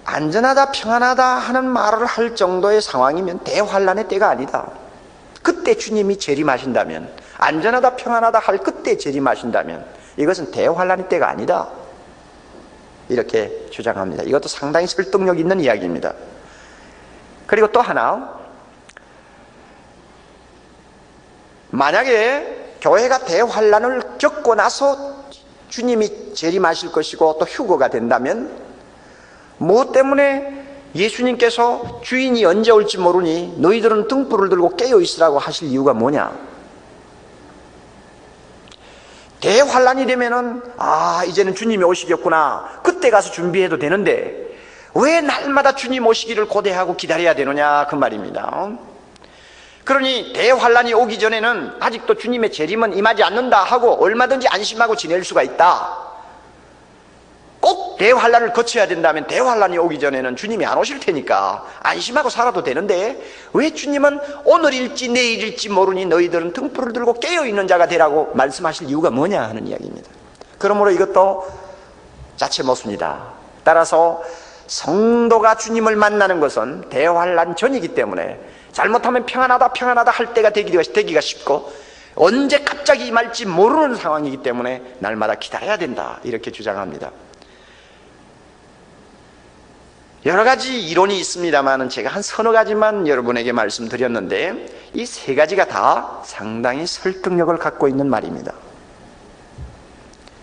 안전하다 평안하다 하는 말을 할 정도의 상황이면 대환란의 때가 아니다. 그때 주님이 재림하신다면 안전하다 평안하다 할 그때 재림하신다면 이것은 대환란의 때가 아니다 이렇게 주장합니다. 이것도 상당히 설득력 있는 이야기입니다. 그리고 또 하나, 만약에 교회가 대환란을 겪고 나서 주님이 재림하실 것이고 또 휴거가 된다면 무엇 때문에 예수님께서 주인이 언제 올지 모르니 너희들은 등불을 들고 깨어있으라고 하실 이유가 뭐냐? 대환란이 되면은 이제는 주님이 오시겠구나 그때 가서 준비해도 되는데 왜 날마다 주님 오시기를 고대하고 기다려야 되느냐 그 말입니다. 그러니 대환란이 오기 전에는 아직도 주님의 재림은 임하지 않는다 하고 얼마든지 안심하고 지낼 수가 있다. 꼭 대환란을 거쳐야 된다면 대환란이 오기 전에는 주님이 안 오실 테니까 안심하고 살아도 되는데 왜 주님은 오늘일지 내일일지 모르니 너희들은 등불을 들고 깨어있는 자가 되라고 말씀하실 이유가 뭐냐 하는 이야기입니다. 그러므로 이것도 자체 모순이다. 따라서 성도가 주님을 만나는 것은 대환란 전이기 때문에 잘못하면 평안하다 할 때가 되기가 쉽고 언제 갑자기 임할지 모르는 상황이기 때문에 날마다 기다려야 된다 이렇게 주장합니다. 여러 가지 이론이 있습니다만 제가 한 서너 가지만 여러분에게 말씀드렸는데 이 세 가지가 다 상당히 설득력을 갖고 있는 말입니다.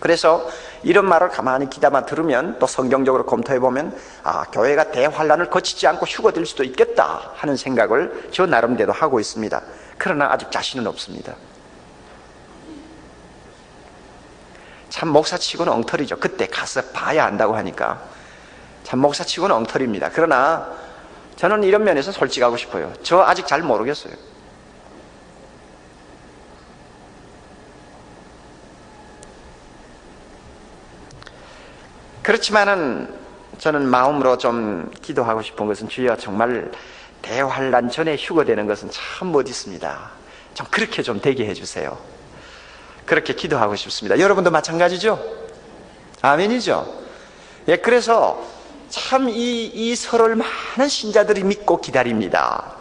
그래서 이런 말을 가만히 귀담아 들으면 또 성경적으로 검토해보면 교회가 대환란을 거치지 않고 휴거될 수도 있겠다 하는 생각을 저 나름대로 하고 있습니다. 그러나 아직 자신은 없습니다. 참 목사치고는 엉터리죠. 그때 가서 봐야 안다고 하니까 참 목사치고는 엉터리입니다. 그러나 저는 이런 면에서 솔직하고 싶어요. 저 아직 잘 모르겠어요. 그렇지만은 저는 마음으로 좀 기도하고 싶은 것은 주여 정말 대환란 전에 휴거되는 것은 참 멋있습니다. 좀 그렇게 좀 되게 해주세요. 그렇게 기도하고 싶습니다. 여러분도 마찬가지죠? 아멘이죠? 예, 그래서 참 이 설을 많은 신자들이 믿고 기다립니다.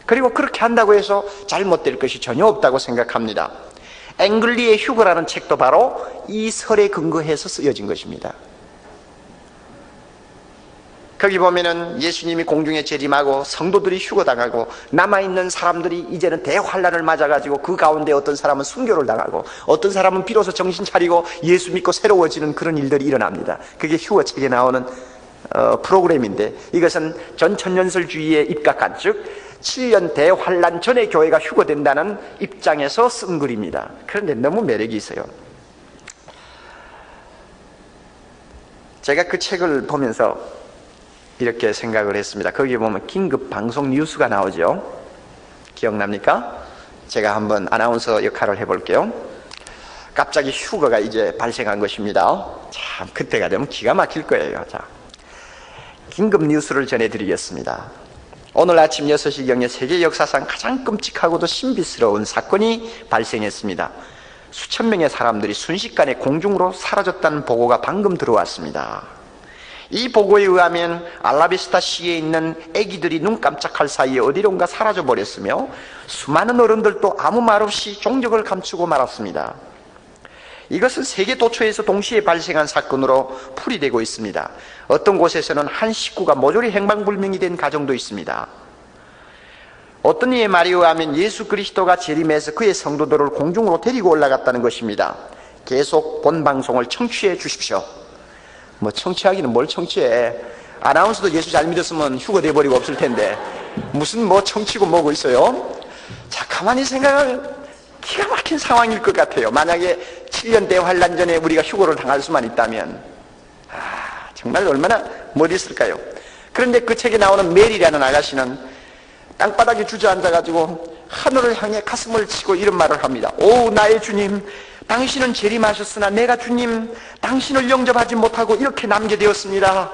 그리고 그렇게 한다고 해서 잘못될 것이 전혀 없다고 생각합니다. 앵글리의 휴거라는 책도 바로 이 설에 근거해서 쓰여진 것입니다. 거기 보면은 예수님이 공중에 재림하고 성도들이 휴거당하고 남아있는 사람들이 이제는 대환란을 맞아가지고 그 가운데 어떤 사람은 순교를 당하고 어떤 사람은 비로소 정신 차리고 예수 믿고 새로워지는 그런 일들이 일어납니다. 그게 휴거책에 나오는 프로그램인데 이것은 전천년설주의에 입각한 즉 7년 대환란 전에 교회가 휴거된다는 입장에서 쓴 글입니다. 그런데 너무 매력이 있어요. 제가 그 책을 보면서 이렇게 생각을 했습니다. 거기에 보면 긴급 방송 뉴스가 나오죠. 기억납니까? 제가 한번 아나운서 역할을 해볼게요. 갑자기 휴거가 이제 발생한 것입니다. 참 그때가 되면 기가 막힐 거예요. 자, 긴급 뉴스를 전해드리겠습니다. 오늘 아침 6시경에 세계 역사상 가장 끔찍하고도 신비스러운 사건이 발생했습니다. 수천 명의 사람들이 순식간에 공중으로 사라졌다는 보고가 방금 들어왔습니다. 이 보고에 의하면 알라비스타 시에 있는 아기들이 눈 깜짝할 사이에 어디론가 사라져 버렸으며 수많은 어른들도 아무 말 없이 종적을 감추고 말았습니다. 이것은 세계 도처에서 동시에 발생한 사건으로 풀이되고 있습니다. 어떤 곳에서는 한 식구가 모조리 행방불명이 된 가정도 있습니다. 어떤 이의 말에 의하면 예수 그리스도가 재림해서 그의 성도들을 공중으로 데리고 올라갔다는 것입니다. 계속 본 방송을 청취해 주십시오. 뭐 청취하기는 뭘 청취해. 아나운서도 예수 잘 믿었으면 휴거돼 버리고 없을 텐데 무슨 뭐 청취고 뭐고 있어요. 자, 가만히 생각하면 기가 막힌 상황일 것 같아요. 만약에 7년 대환란 전에 우리가 휴거를 당할 수만 있다면 정말 얼마나 멋있을까요. 그런데 그 책에 나오는 메리라는 아가씨는 땅바닥에 주저앉아가지고 하늘을 향해 가슴을 치고 이런 말을 합니다. 오 나의 주님, 당신은 재림하셨으나 내가 주님 당신을 영접하지 못하고 이렇게 남게 되었습니다.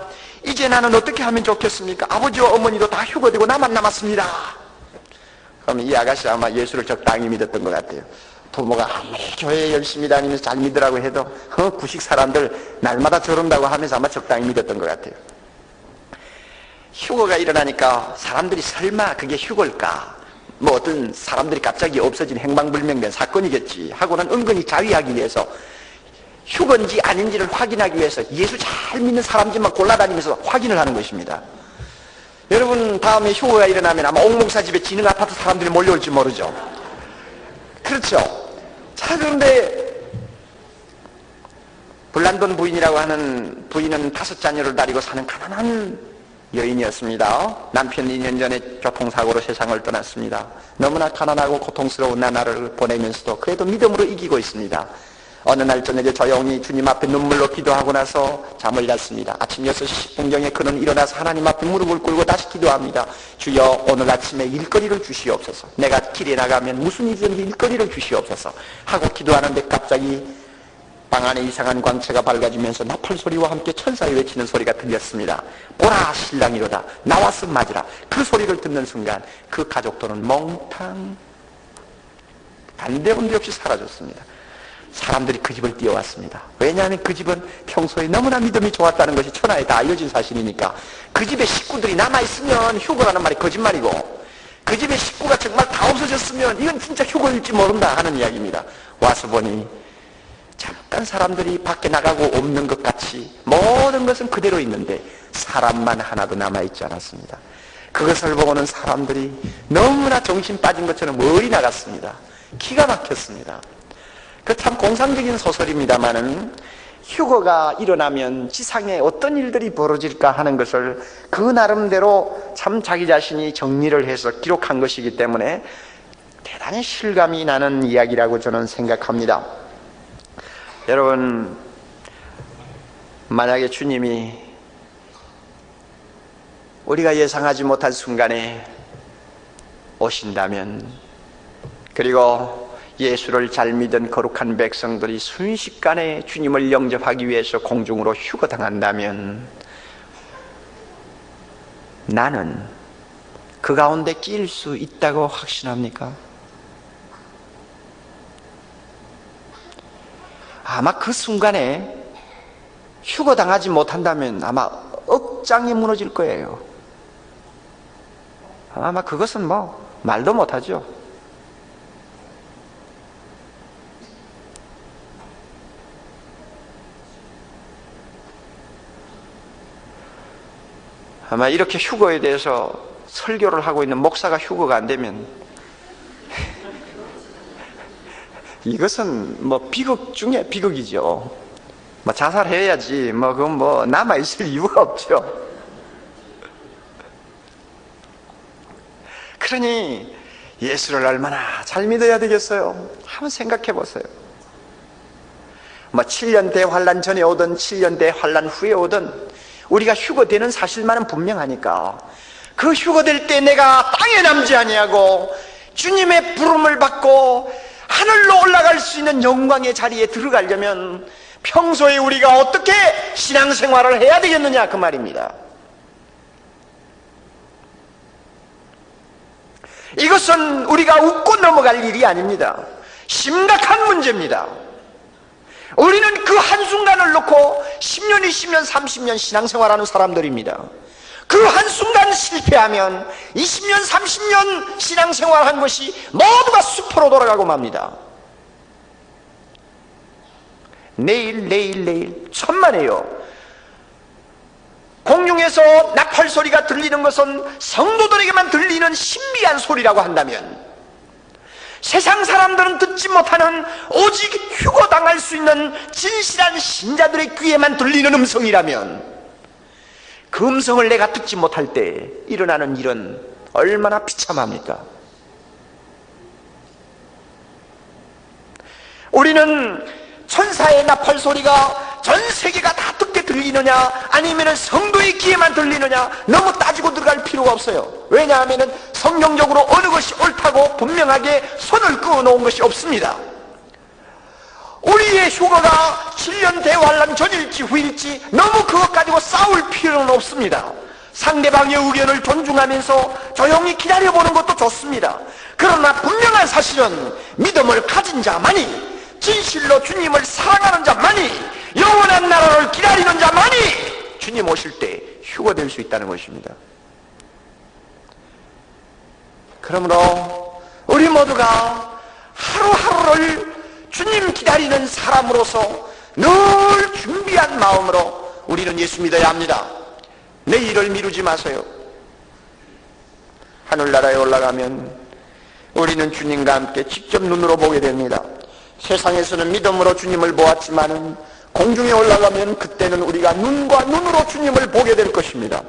이제 나는 어떻게 하면 좋겠습니까? 아버지와 어머니도 다 휴거되고 나만 남았습니다. 그럼 이 아가씨 아마 예수를 적당히 믿었던 것 같아요. 부모가 아무리 교회에 열심히 다니면서 잘 믿으라고 해도 구식 사람들 날마다 저런다고 하면서 아마 적당히 믿었던 것 같아요. 휴거가 일어나니까 사람들이 설마 그게 휴거일까? 뭐 어떤 사람들이 갑자기 없어진 행방불명된 사건이겠지 하고는 은근히 자위하기 위해서 휴거인지 아닌지를 확인하기 위해서 예수 잘 믿는 사람들만 골라다니면서 확인을 하는 것입니다. 여러분 다음에 휴거가 일어나면 아마 옥목사 집에 지능 아파트 사람들이 몰려올지 모르죠. 그렇죠. 자, 그런데 불난돈 부인이라고 하는 부인은 5자녀를 다리고 사는 가난한 여인이었습니다. 남편이 2년 전에 교통사고로 세상을 떠났습니다. 너무나 가난하고 고통스러운 나날을 보내면서도 그래도 믿음으로 이기고 있습니다. 어느 날 저녁에 조용히 주님 앞에 눈물로 기도하고 나서 잠을 잤습니다. 아침 6시 10분경에 그는 일어나서 하나님 앞에 무릎을 꿇고 다시 기도합니다. 주여 오늘 아침에 일거리를 주시옵소서. 내가 길에 나가면 무슨 일이든지 일거리를 주시옵소서 하고 기도하는데 갑자기 방 안에 이상한 광채가 밝아지면서 나팔 소리와 함께 천사의 외치는 소리가 들렸습니다. 보라 신랑이로다 나와서 맞으라. 그 소리를 듣는 순간 그 가족들은 몽탕 반대운대 없이 사라졌습니다. 사람들이 그 집을 뛰어왔습니다. 왜냐하면 그 집은 평소에 너무나 믿음이 좋았다는 것이 천하에 다 알려진 사실이니까. 그 집에 식구들이 남아있으면 휴거라는 말이 거짓말이고 그 집에 식구가 정말 다 없어졌으면 이건 진짜 휴거일지 모른다 하는 이야기입니다. 와서 보니 잠깐 사람들이 밖에 나가고 없는 것 같이 모든 것은 그대로 있는데 사람만 하나도 남아있지 않았습니다. 그것을 보고는 사람들이 너무나 정신 빠진 것처럼 머리 나갔습니다. 기가 막혔습니다. 그 참 공상적인 소설입니다마는 휴거가 일어나면 지상에 어떤 일들이 벌어질까 하는 것을 그 나름대로 참 자기 자신이 정리를 해서 기록한 것이기 때문에 대단히 실감이 나는 이야기라고 저는 생각합니다. 여러분, 만약에 주님이 우리가 예상하지 못한 순간에 오신다면, 그리고 예수를 잘 믿은 거룩한 백성들이 순식간에 주님을 영접하기 위해서 공중으로 휴거당한다면, 나는 그 가운데 끼일 수 있다고 확신합니까? 아마 그 순간에 휴거당하지 못한다면 아마 억장이 무너질 거예요. 아마 그것은 뭐 말도 못하죠. 아마 이렇게 휴거에 대해서 설교를 하고 있는 목사가 휴거가 안 되면 이것은 뭐 비극 중에 비극이죠. 뭐 자살해야지 뭐 그건 뭐 남아있을 이유가 없죠. 그러니 예수를 얼마나 잘 믿어야 되겠어요? 한번 생각해 보세요. 뭐 7년 대환란 전에 오든 7년 대환란 후에 오든 우리가 휴거되는 사실만은 분명하니까, 그 휴거될 때 내가 땅에 남지 아니하고 주님의 부름을 받고 하늘로 올라갈 수 있는 영광의 자리에 들어가려면 평소에 우리가 어떻게 신앙생활을 해야 되겠느냐, 그 말입니다. 이것은 우리가 웃고 넘어갈 일이 아닙니다. 심각한 문제입니다. 우리는 그 한순간을 놓고 10년, 20년, 30년 신앙생활하는 사람들입니다. 그 한순간 실패하면 20년, 30년 신앙생활한 것이 모두가 수포로 돌아가고 맙니다. 내일 천만에요. 공중에서 나팔 소리가 들리는 것은 성도들에게만 들리는 신비한 소리라고 한다면, 세상 사람들은 듣지 못하는 오직 휴거당할 수 있는 진실한 신자들의 귀에만 들리는 음성이라면, 그 음성을 내가 듣지 못할 때 일어나는 일은 얼마나 비참합니까? 우리는 천사의 나팔 소리가 전 세계가 다 듣게 들리느냐, 아니면 성도의 귀에만 들리느냐, 너무 따지고 들어갈 필요가 없어요. 왜냐하면 성경적으로 어느 것이 옳다고 분명하게 손을 그어놓은 것이 없습니다. 우리의 휴거가 7년 대환란 전일지 후일지 너무 그것 가지고 싸울 필요는 없습니다. 상대방의 의견을 존중하면서 조용히 기다려보는 것도 좋습니다. 그러나 분명한 사실은 믿음을 가진 자만이, 진실로 주님을 사랑하는 자만이, 영원한 나라를 기다리는 자만이 주님 오실 때 휴거될 수 있다는 것입니다. 그러므로 우리 모두가 하루하루를 주님 기다리는 사람으로서 늘 준비한 마음으로 우리는 예수 믿어야 합니다. 내일을 미루지 마세요. 하늘나라에 올라가면 우리는 주님과 함께 직접 눈으로 보게 됩니다. 세상에서는 믿음으로 주님을 보았지만은 공중에 올라가면 그때는 우리가 눈과 눈으로 주님을 보게 될 것입니다.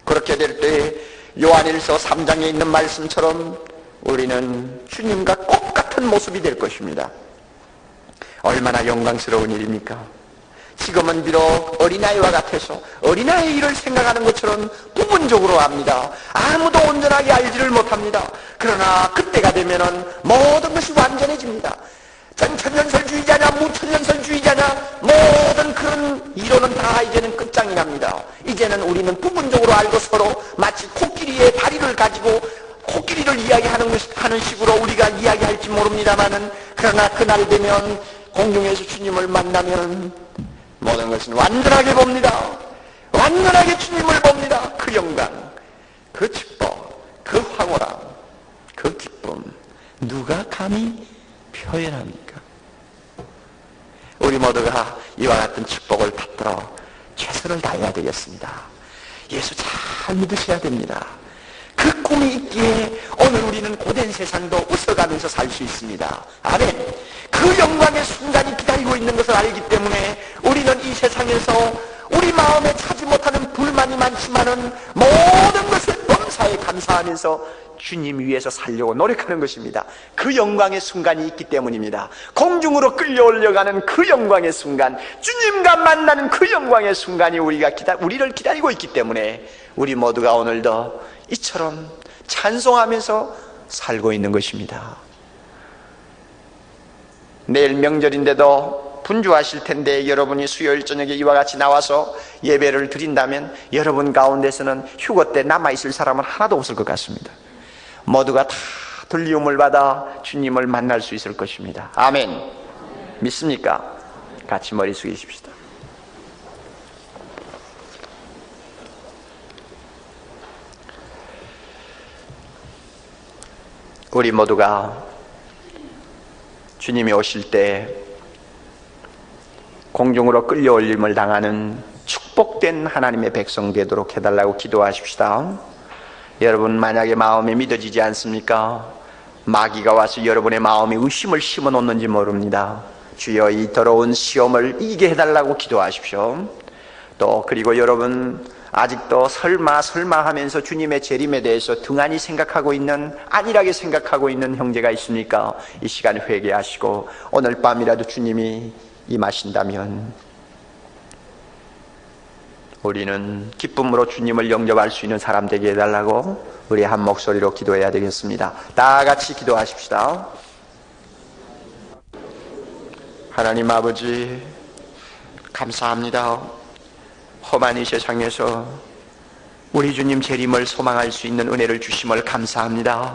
그렇게 될 때 요한일서 3장에 있는 말씀처럼 우리는 주님과 똑같은 모습이 될 것입니다. 얼마나 영광스러운 일입니까? 지금은 비록 어린아이와 같아서 어린아이의 일을 생각하는 것처럼 부분적으로 압니다. 아무도 온전하게 알지를 못합니다. 그러나 그때가 되면은 모든 것이 완전해집니다. 전천년설주의자냐 무천년설주의자냐 모든 그런 이론은 다 이제는 끝장이 납니다. 이제는 우리는 부분적으로 알고 서로 마치 코끼리의 다리를 가지고 코끼리를 이야기하는 식으로 우리가 이야기할지 모릅니다만은, 그러나 그날 되면 공중에서 주님을 만나면 모든 것은 완전하게 봅니다. 완전하게 주님을 봅니다. 그 영광, 그 축복, 그 황홀함, 그 기쁨, 누가 감히 표현합니까? 우리 모두가 이와 같은 축복을 받들어 최선을 다해야 되겠습니다. 예수 잘 믿으셔야 됩니다. 그 꿈이 있기에 오늘 우리는 고된 세상도 웃어가면서 살 수 있습니다. 아멘. 그 영광의 순간이 기다리고 있는 것을 알기 때문에 우리는 이 세상에서 우리 마음에 차지 못하는 불만이 많지만은 모든 것을 범사에 감사 감사하면서 주님 위해서 살려고 노력하는 것입니다. 그 영광의 순간이 있기 때문입니다. 공중으로 끌려올려가는 그 영광의 순간, 주님과 만나는 그 영광의 순간이 우리를 기다리고 있기 때문에 우리 모두가 오늘도 이처럼 찬송하면서 살고 있는 것입니다. 내일 명절인데도 분주하실 텐데 여러분이 수요일 저녁에 이와 같이 나와서 예배를 드린다면 여러분 가운데서는 휴거 때 남아있을 사람은 하나도 없을 것 같습니다. 모두가 다 들리움을 받아 주님을 만날 수 있을 것입니다. 아멘. 믿습니까? 같이 머리 숙이십시다. 우리 모두가 주님이 오실 때 공중으로 끌려올림을 당하는 축복된 하나님의 백성 되도록 해달라고 기도하십시다. 여러분 만약에 마음에 믿어지지 않습니까? 마귀가 와서 여러분의 마음에 의심을 심어놓는지 모릅니다. 주여 이 더러운 시험을 이기게 해달라고 기도하십시오. 또 그리고 여러분 아직도 설마 하면서 주님의 재림에 대해서 등한히 생각하고 있는, 안일하게 생각하고 있는 형제가 있습니까? 이 시간 회개하시고 오늘 밤이라도 주님이 임하신다면 우리는 기쁨으로 주님을 영접할 수 있는 사람 되게 해달라고 우리 한 목소리로 기도해야 되겠습니다. 다 같이 기도하십시다. 하나님 아버지 감사합니다. 험한 이 세상에서 우리 주님 재림을 소망할 수 있는 은혜를 주심을 감사합니다.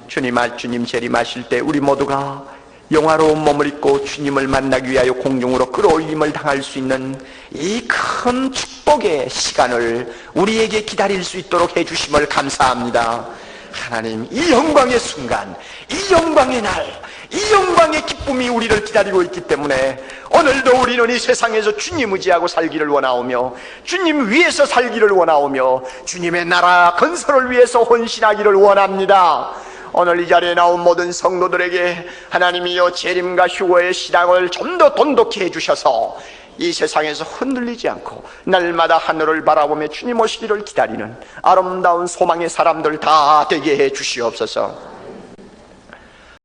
주님 재림하실 때 우리 모두가 영화로운 몸을 입고 주님을 만나기 위하여 공중으로 끌어올림을 당할 수 있는 이 큰 축복의 시간을 우리에게 기다릴 수 있도록 해주심을 감사합니다. 하나님, 이 영광의 순간, 이 영광의 날, 이 영광의 기쁨이 우리를 기다리고 있기 때문에 오늘도 우리는 이 세상에서 주님 의지하고 살기를 원하오며 주님 위해서 살기를 원하오며 주님의 나라 건설을 위해서 헌신하기를 원합니다. 오늘 이 자리에 나온 모든 성도들에게 하나님이여 재림과 휴거의 신앙을 좀 더 돈독히 해주셔서 이 세상에서 흔들리지 않고 날마다 하늘을 바라보며 주님 오시기를 기다리는 아름다운 소망의 사람들 다 되게 해 주시옵소서.